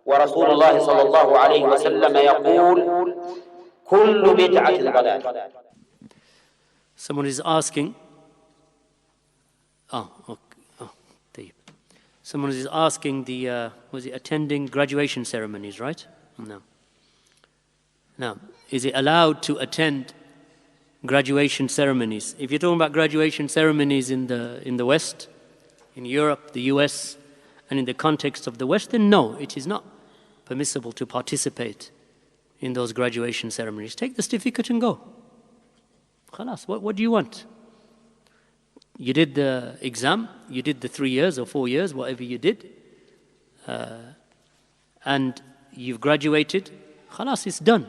ورسول الله صلى الله عليه وسلم يقول كل بدعة ضلالة. Someone is asking, someone is asking was it attending graduation ceremonies, right? No. Now, is it allowed to attend graduation ceremonies? If you're talking about graduation ceremonies in the West, in Europe, the US, and in the context of the West, then no, it is not permissible to participate in those graduation ceremonies. Take the certificate and go. Khalas, what do you want? You did the exam, you did the 3 years or 4 years, whatever you did, and you've graduated. Khalas, it's done.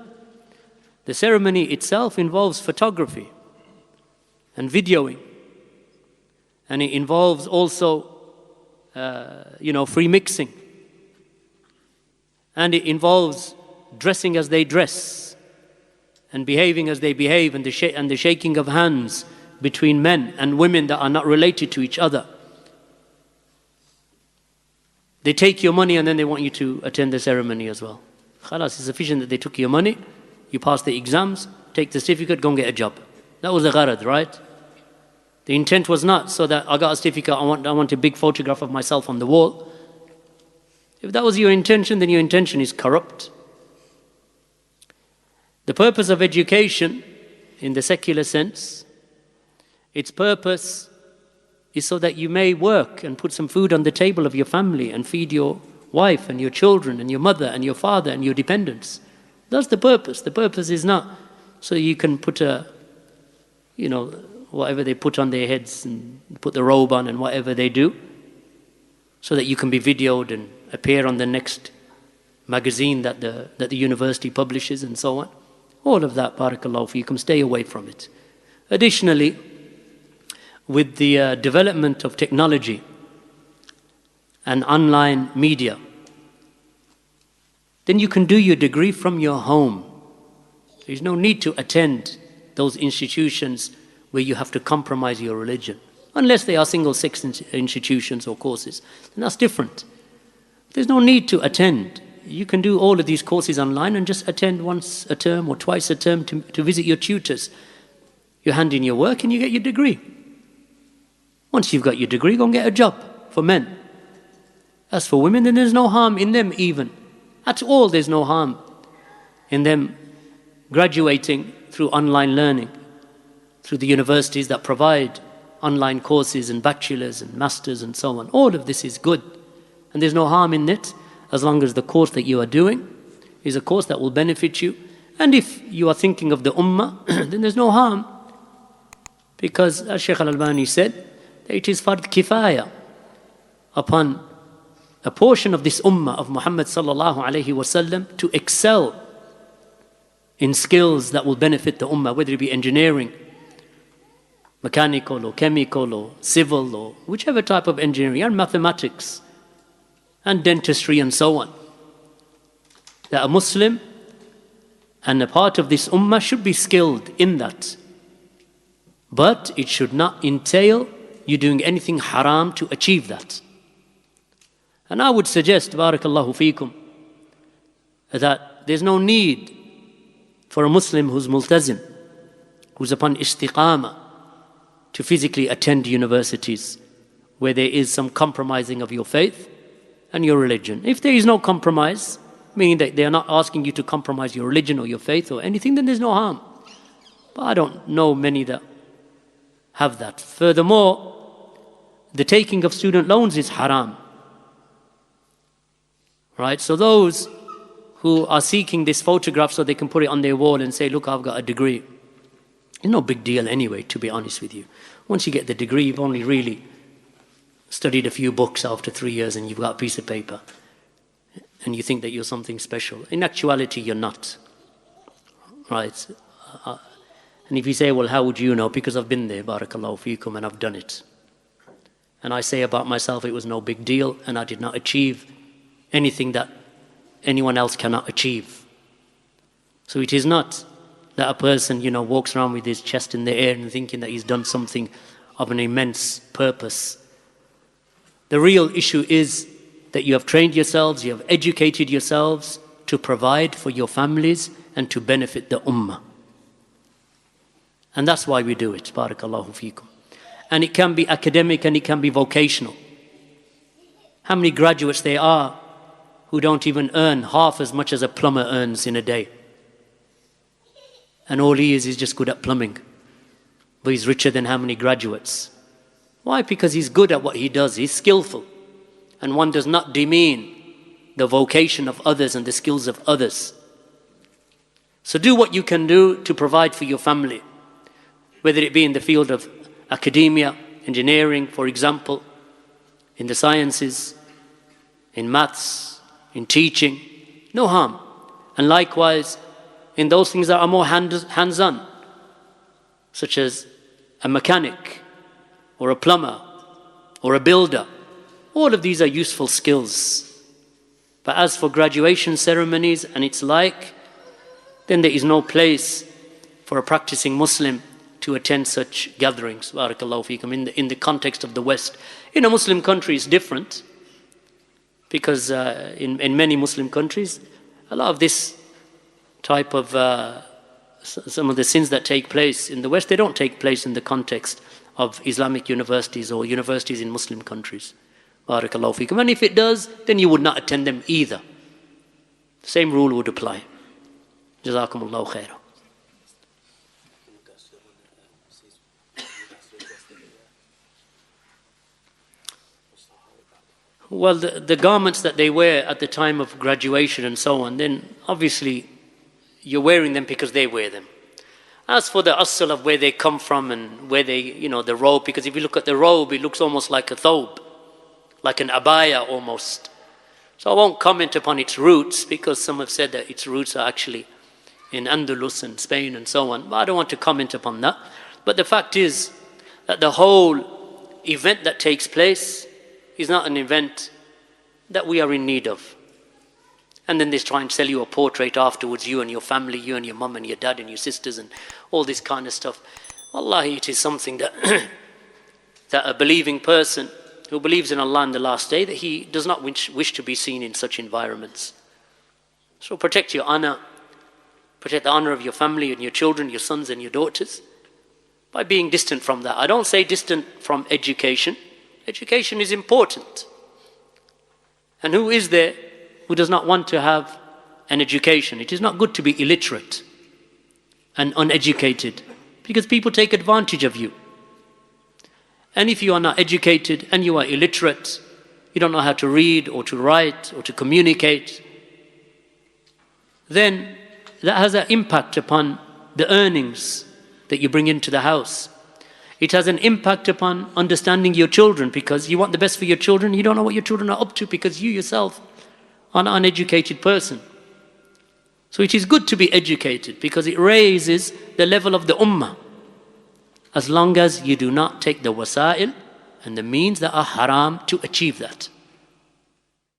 The ceremony itself involves photography and videoing, and it involves also, free mixing, and it involves dressing as they dress and behaving as they behave, and the shaking of hands between men and women that are not related to each other. They take your money and then they want you to attend the ceremony as well. Khalas, it's sufficient that they took your money, you pass the exams, take the certificate, go and get a job. That was the gharad, right? The intent was not so that I got a certificate, I want a big photograph of myself on the wall. If that was your intention, then your intention is corrupt. The purpose of education, in the secular sense, its purpose is so that you may work and put some food on the table of your family and feed your wife and your children and your mother and your father and your dependents. That's the purpose. The purpose is not so you can put whatever they put on their heads and put the robe on and whatever they do, so that you can be videoed and appear on the next magazine that the university publishes and so on. All of that, barakallahu feekum, stay away from it. Additionally, with the development of technology and online media, then you can do your degree from your home. There's no need to attend those institutions where you have to compromise your religion. Unless they are single-sex institutions or courses, then that's different. There's no need to attend. You can do all of these courses online and just attend once a term or twice a term to visit your tutors. You hand in your work and you get your degree. Once you've got your degree, go and get a job for men. As for women, then there's no harm in them even. At all, there's no harm in them graduating through online learning, through the universities that provide online courses and bachelors and masters and so on. All of this is good. And there's no harm in it, as long as the course that you are doing is a course that will benefit you. And if you are thinking of the ummah, then there's no harm. Because as Shaykh al-Albani said, that it is fard kifaya upon a portion of this ummah of Muhammad sallallahu alayhi wasallam to excel in skills that will benefit the ummah, whether it be engineering, mechanical or chemical or civil or whichever type of engineering, and mathematics and dentistry and so on. That a Muslim and a part of this ummah should be skilled in that. But it should not entail you doing anything haram to achieve that. And I would suggest, barakallahu feekum, that there's no need for a Muslim who's multazim, who's upon istiqamah, to physically attend universities where there is some compromising of your faith and your religion. If there is no compromise, meaning that they are not asking you to compromise your religion or your faith or anything, then there's no harm. But I don't know many that have that. Furthermore, the taking of student loans is haram. Right? So those who are seeking this photograph so they can put it on their wall and say, look, I've got a degree. It's no big deal anyway, to be honest with you. Once you get the degree, you've only really studied a few books after 3 years and you've got a piece of paper. And you think that you're something special. In actuality, you're not. Right? And if you say, well, how would you know? Because I've been there, barakallahu feekum, and I've done it. And I say about myself, it was no big deal, and I did not achieve anything that anyone else cannot achieve. So it is not that a person, walks around with his chest in the air and thinking that he's done something of an immense purpose. The real issue is that you have trained yourselves, you have educated yourselves to provide for your families and to benefit the ummah. And that's why we do it. Barakallahu feekum. And it can be academic and it can be vocational. How many graduates there are who don't even earn half as much as a plumber earns in a day? And all he is just good at plumbing. But he's richer than how many graduates? Why? Because he's good at what he does. He's skillful. And one does not demean the vocation of others and the skills of others. So do what you can do to provide for your family, whether it be in the field of academia, engineering, for example, in the sciences, in maths, in teaching, no harm. And likewise, in those things that are more hands-on, such as a mechanic, or a plumber, or a builder. All of these are useful skills. But as for graduation ceremonies and its like, then there is no place for a practicing Muslim to attend such gatherings. Barakallahu feekum. In the context of the West. In a Muslim country it's different, because in many Muslim countries, a lot of this type of some of the sins that take place in the West, they don't take place in the context of Islamic universities or universities in Muslim countries. Barakallahu feekum. And if it does, then you would not attend them either. The same rule would apply. Jazakumullahu khairah. Well, the garments that they wear at the time of graduation and so on, then obviously you're wearing them because they wear them. As for the asl of where they come from and where they, the robe, because if you look at the robe, it looks almost like a thobe, like an abaya almost. So I won't comment upon its roots, because some have said that its roots are actually in Andalus and Spain and so on. But I don't want to comment upon that. But the fact is that the whole event that takes place is not an event that we are in need of. And then they try and sell you a portrait afterwards, you and your family, you and your mum and your dad and your sisters and all this kind of stuff. Wallahi, it is something that that a believing person who believes in Allah in the last day, that he does not wish to be seen in such environments. So protect your honor, protect the honor of your family and your children, your sons and your daughters, by being distant from that. I don't say distant from education. Education is important. And who is there who does not want to have an education? It is not good to be illiterate and uneducated, because people take advantage of you. And if you are not educated and you are illiterate, you don't know how to read or to write or to communicate, then that has an impact upon the earnings that you bring into the house. It has an impact upon understanding your children, because you want the best for your children. You don't know what your children are up to because you yourself are an uneducated person. So it is good to be educated, because it raises the level of the ummah, as long as you do not take the wasa'il and the means that are haram to achieve that.